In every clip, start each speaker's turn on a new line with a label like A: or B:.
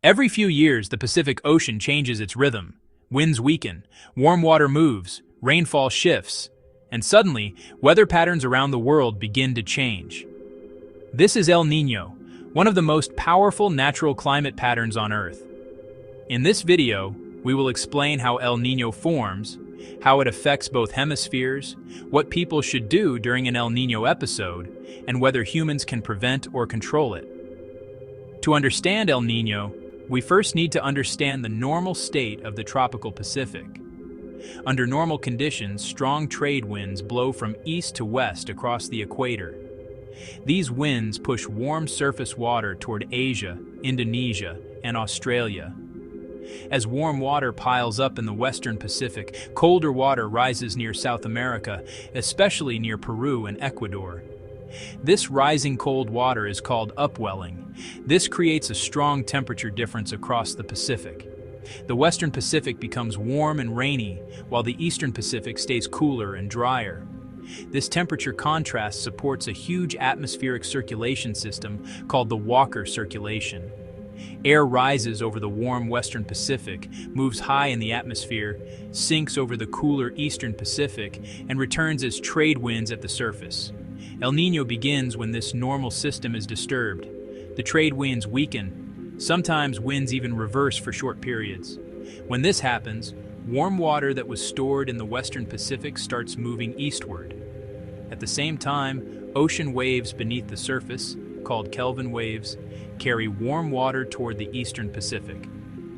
A: Every few years, the Pacific Ocean changes its rhythm. Winds weaken, warm water moves, rainfall shifts, and suddenly, weather patterns around the world begin to change. This is El Niño, one of the most powerful natural climate patterns on Earth. In this video, we will explain how El Niño forms, how it affects both hemispheres, what people should do during an El Niño episode, and whether humans can prevent or control it. To understand El Niño, we first need to understand the normal state of the tropical Pacific. Under normal conditions, strong trade winds blow from east to west across the equator. These winds push warm surface water toward Asia, Indonesia, and Australia. As warm water piles up in the western Pacific, colder water rises near South America, especially near Peru and Ecuador. This rising cold water is called upwelling. This creates a strong temperature difference across the Pacific. The western Pacific becomes warm and rainy, while the eastern Pacific stays cooler and drier. This temperature contrast supports a huge atmospheric circulation system called the Walker circulation. Air rises over the warm western Pacific, moves high in the atmosphere, sinks over the cooler eastern Pacific, and returns as trade winds at the surface. El Niño begins when this normal system is disturbed. The trade winds weaken. Sometimes winds even reverse for short periods. When this happens, warm water that was stored in the western Pacific starts moving eastward. At the same time, ocean waves beneath the surface, called Kelvin waves, carry warm water toward the eastern Pacific.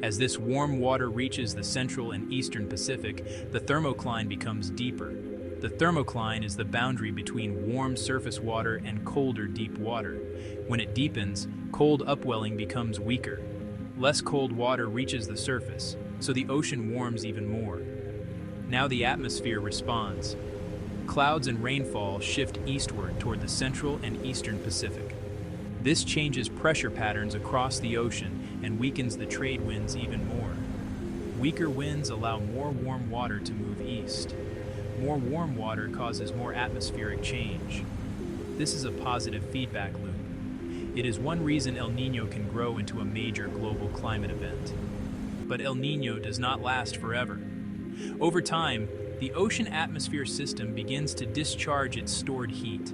A: As this warm water reaches the central and eastern Pacific, the thermocline becomes deeper. The thermocline is the boundary between warm surface water and colder deep water. When it deepens, cold upwelling becomes weaker. Less cold water reaches the surface, so the ocean warms even more. Now the atmosphere responds. Clouds and rainfall shift eastward toward the central and eastern Pacific. This changes pressure patterns across the ocean and weakens the trade winds even more. Weaker winds allow more warm water to move east. More warm water causes more atmospheric change. This is a positive feedback loop. It is one reason El Niño can grow into a major global climate event. But El Niño does not last forever. Over time, the ocean atmosphere system begins to discharge its stored heat.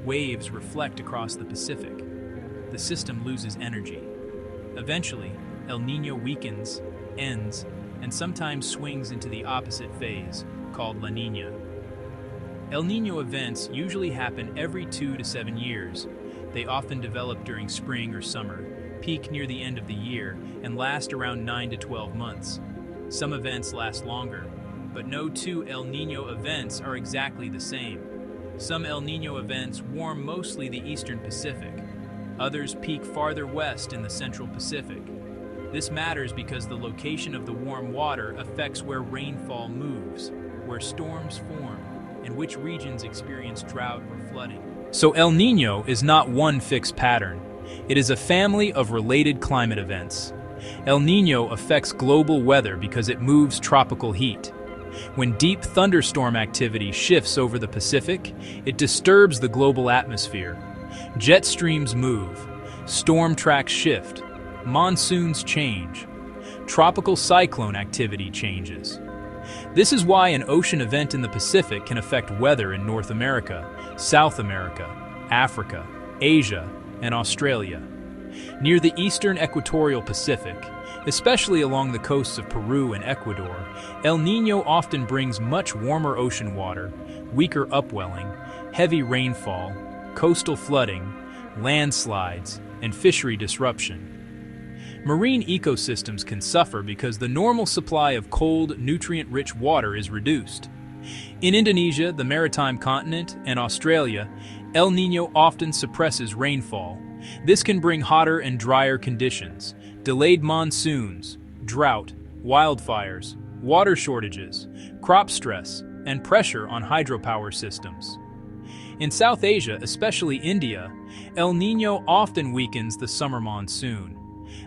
A: Waves reflect across the Pacific. The system loses energy. Eventually, El Niño weakens, ends, and sometimes swings into the opposite phase, called La Niña. El Niño events usually happen every 2 to 7 years. They often develop during spring or summer, peak near the end of the year, and last around 9 to 12 months. Some events last longer, but no two El Niño events are exactly the same. Some El Niño events warm mostly the eastern Pacific. Others peak farther west in the central Pacific. This matters because the location of the warm water affects where rainfall moves, where storms form, and which regions experience drought or flooding. So El Niño is not one fixed pattern. It is a family of related climate events. El Niño affects global weather because it moves tropical heat. When deep thunderstorm activity shifts over the Pacific, it disturbs the global atmosphere. Jet streams move, storm tracks shift, monsoons change, tropical cyclone activity changes. This is why an ocean event in the Pacific can affect weather in North America, South America, Africa, Asia, and Australia. Near the eastern equatorial Pacific, especially along the coasts of Peru and Ecuador, El Niño often brings much warmer ocean water, weaker upwelling, heavy rainfall, coastal flooding, landslides, and fishery disruption. Marine ecosystems can suffer because the normal supply of cold, nutrient-rich water is reduced. In Indonesia, the maritime continent, and Australia, El Niño often suppresses rainfall. This can bring hotter and drier conditions, delayed monsoons, drought, wildfires, water shortages, crop stress, and pressure on hydropower systems. In South Asia, especially India, El Niño often weakens the summer monsoon.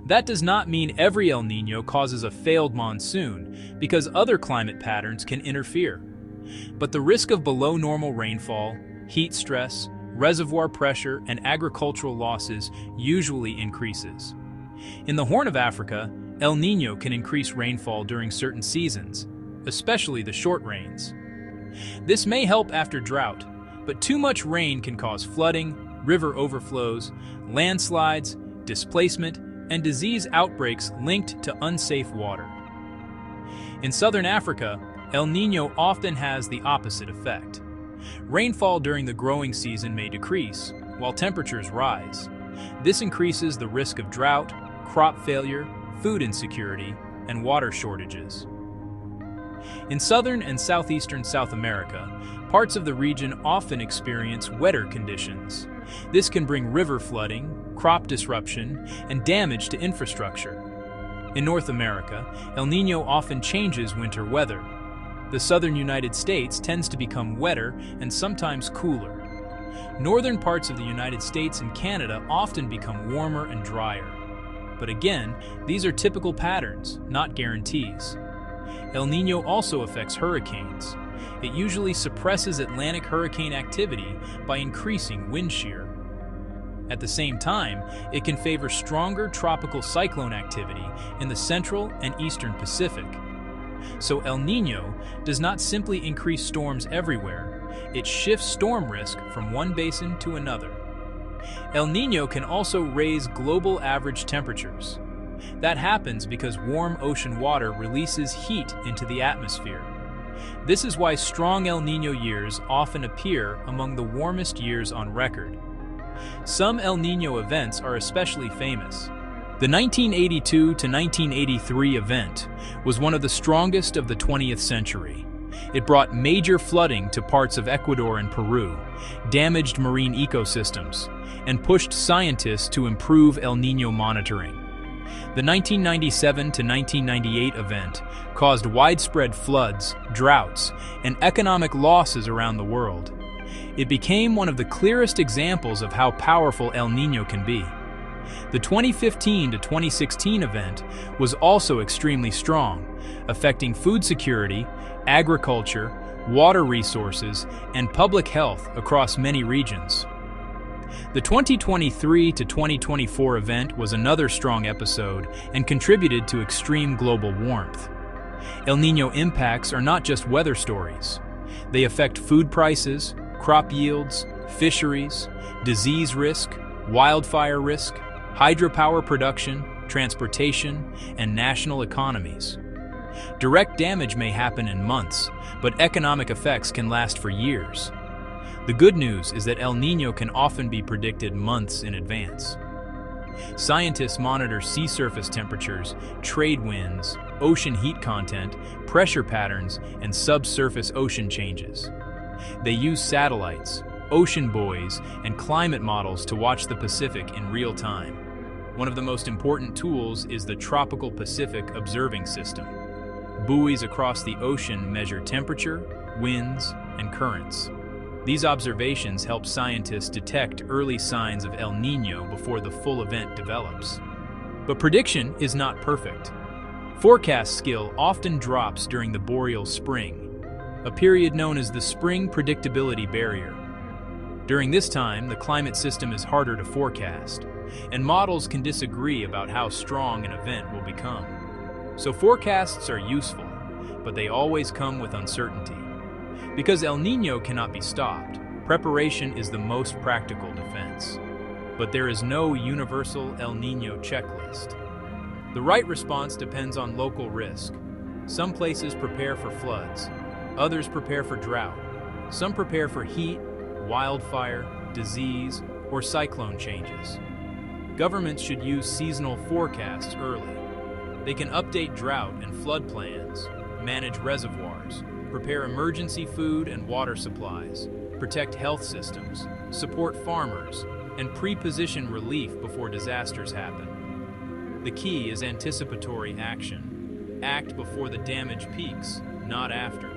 A: That does not mean every El Niño causes a failed monsoon, because other climate patterns can interfere. But the risk of below normal rainfall, heat stress, reservoir pressure, and agricultural losses usually increases. In the Horn of Africa, El Niño can increase rainfall during certain seasons, especially the short rains. This may help after drought, but too much rain can cause flooding, river overflows, landslides, displacement, and disease outbreaks linked to unsafe water. In southern Africa, El Niño often has the opposite effect. Rainfall during the growing season may decrease, while temperatures rise. This increases the risk of drought, crop failure, food insecurity, and water shortages. In southern and southeastern South America, parts of the region often experience wetter conditions. This can bring river flooding, crop disruption, and damage to infrastructure. In North America, El Niño often changes winter weather. The southern United States tends to become wetter and sometimes cooler. Northern parts of the United States and Canada often become warmer and drier. But again, these are typical patterns, not guarantees. El Niño also affects hurricanes. It usually suppresses Atlantic hurricane activity by increasing wind shear. At the same time, it can favor stronger tropical cyclone activity in the central and eastern Pacific. So El Niño does not simply increase storms everywhere, it shifts storm risk from one basin to another. El Niño can also raise global average temperatures. That happens because warm ocean water releases heat into the atmosphere. This is why strong El Niño years often appear among the warmest years on record. Some El Niño events are especially famous. The 1982 to 1983 event was one of the strongest of the 20th century. It brought major flooding to parts of Ecuador and Peru, damaged marine ecosystems, and pushed scientists to improve El Niño monitoring. The 1997 to 1998 event caused widespread floods, droughts, and economic losses around the world. It became one of the clearest examples of how powerful El Niño can be. The 2015 to 2016 event was also extremely strong, affecting food security, agriculture, water resources, and public health across many regions. The 2023 to 2024 event was another strong episode and contributed to extreme global warmth. El Niño impacts are not just weather stories. They affect food prices, crop yields, fisheries, disease risk, wildfire risk, hydropower production, transportation, and national economies. Direct damage may happen in months, but economic effects can last for years. The good news is that El Niño can often be predicted months in advance. Scientists monitor sea surface temperatures, trade winds, ocean heat content, pressure patterns, and subsurface ocean changes. They use satellites, ocean buoys, and climate models to watch the Pacific in real time. One of the most important tools is the Tropical Pacific Observing System. Buoys across the ocean measure temperature, winds, and currents. These observations help scientists detect early signs of El Niño before the full event develops. But prediction is not perfect. Forecast skill often drops during the boreal spring, a period known as the spring predictability barrier. During this time, the climate system is harder to forecast, and models can disagree about how strong an event will become. So forecasts are useful, but they always come with uncertainty. Because El Niño cannot be stopped, preparation is the most practical defense. But there is no universal El Niño checklist. The right response depends on local risk. Some places prepare for floods, others prepare for drought. Some prepare for heat, wildfire, disease, or cyclone changes. Governments should use seasonal forecasts early. They can update drought and flood plans, manage reservoirs, prepare emergency food and water supplies, protect health systems, support farmers, and pre-position relief before disasters happen. The key is anticipatory action. Act before the damage peaks, not after.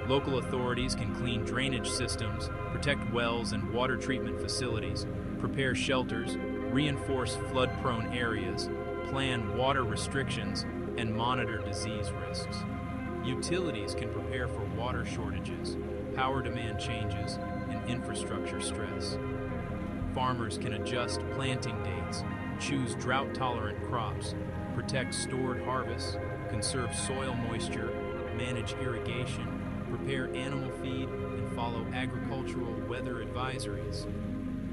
A: Local authorities can clean drainage systems, protect wells and water treatment facilities, prepare shelters, reinforce flood-prone areas, plan water restrictions, and monitor disease risks. Utilities can prepare for water shortages, power demand changes, and infrastructure stress. Farmers can adjust planting dates, Choose drought-tolerant crops, protect stored harvests, conserve soil moisture, manage irrigation, prepare animal feed, and follow agricultural weather advisories.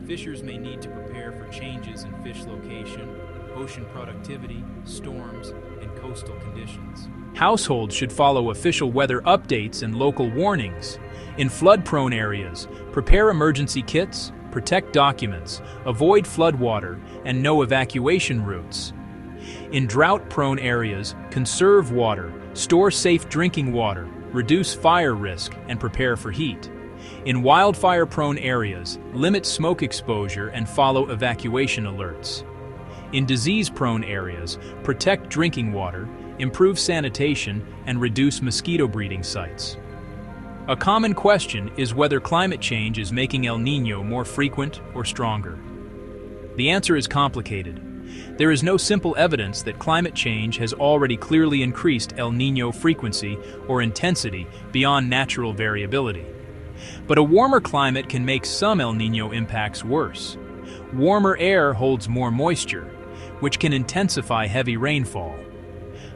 A: Fishers may need to prepare for changes in fish location, ocean productivity, storms, and coastal conditions. Households should follow official weather updates and local warnings. In flood-prone areas, prepare emergency kits, protect documents, avoid floodwater, and know evacuation routes. In drought-prone areas, conserve water, store safe drinking water, reduce fire risk, and prepare for heat. In wildfire-prone areas, limit smoke exposure and follow evacuation alerts. In disease-prone areas, protect drinking water, improve sanitation, and reduce mosquito breeding sites. A common question is whether climate change is making El Niño more frequent or stronger. The answer is complicated. There is no simple evidence that climate change has already clearly increased El Niño frequency or intensity beyond natural variability. But a warmer climate can make some El Niño impacts worse. Warmer air holds more moisture, which can intensify heavy rainfall.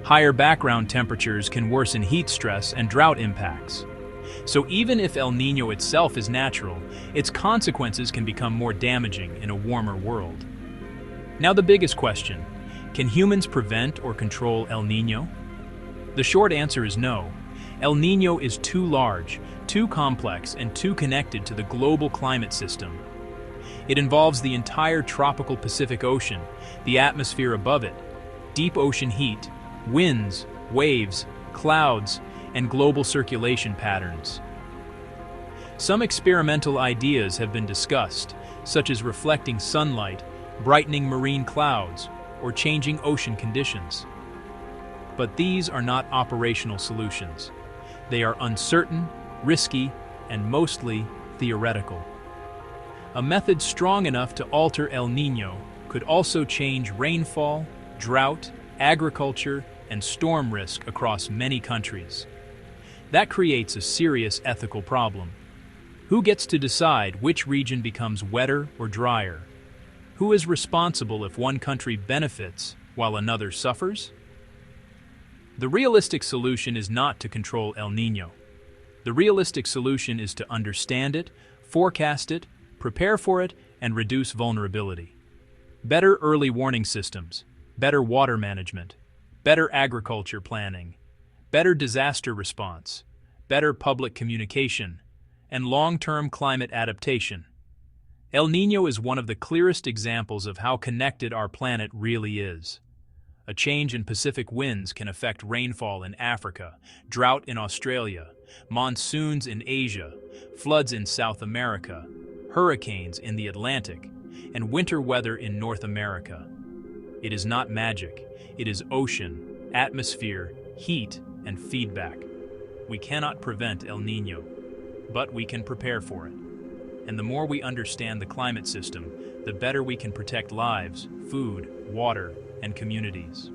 A: Higher background temperatures can worsen heat stress and drought impacts. So even if El Niño itself is natural, its consequences can become more damaging in a warmer world. Now the biggest question, can humans prevent or control El Niño? The short answer is no. El Niño is too large, too complex, and too connected to the global climate system. It involves the entire tropical Pacific Ocean, the atmosphere above it, deep ocean heat, winds, waves, clouds, and global circulation patterns. Some experimental ideas have been discussed, such as reflecting sunlight, brightening marine clouds, or changing ocean conditions. But these are not operational solutions. They are uncertain, risky, and mostly theoretical. A method strong enough to alter El Niño could also change rainfall, drought, agriculture, and storm risk across many countries. That creates a serious ethical problem. Who gets to decide which region becomes wetter or drier? Who is responsible if one country benefits while another suffers? The realistic solution is not to control El Niño. The realistic solution is to understand it, forecast it, prepare for it, and reduce vulnerability. Better early warning systems, better water management, better agriculture planning, better disaster response, better public communication, and long-term climate adaptation. El Niño is one of the clearest examples of how connected our planet really is. A change in Pacific winds can affect rainfall in Africa, drought in Australia, monsoons in Asia, floods in South America, hurricanes in the Atlantic, and winter weather in North America. It is not magic. It is ocean, atmosphere, heat, and feedback. We cannot prevent El Niño, but we can prepare for it. And the more we understand the climate system, the better we can protect lives, food, water, and communities.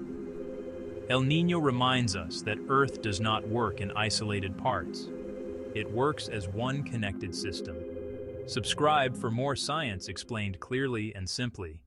A: El Niño reminds us that Earth does not work in isolated parts. It works as one connected system. Subscribe for more science explained clearly and simply.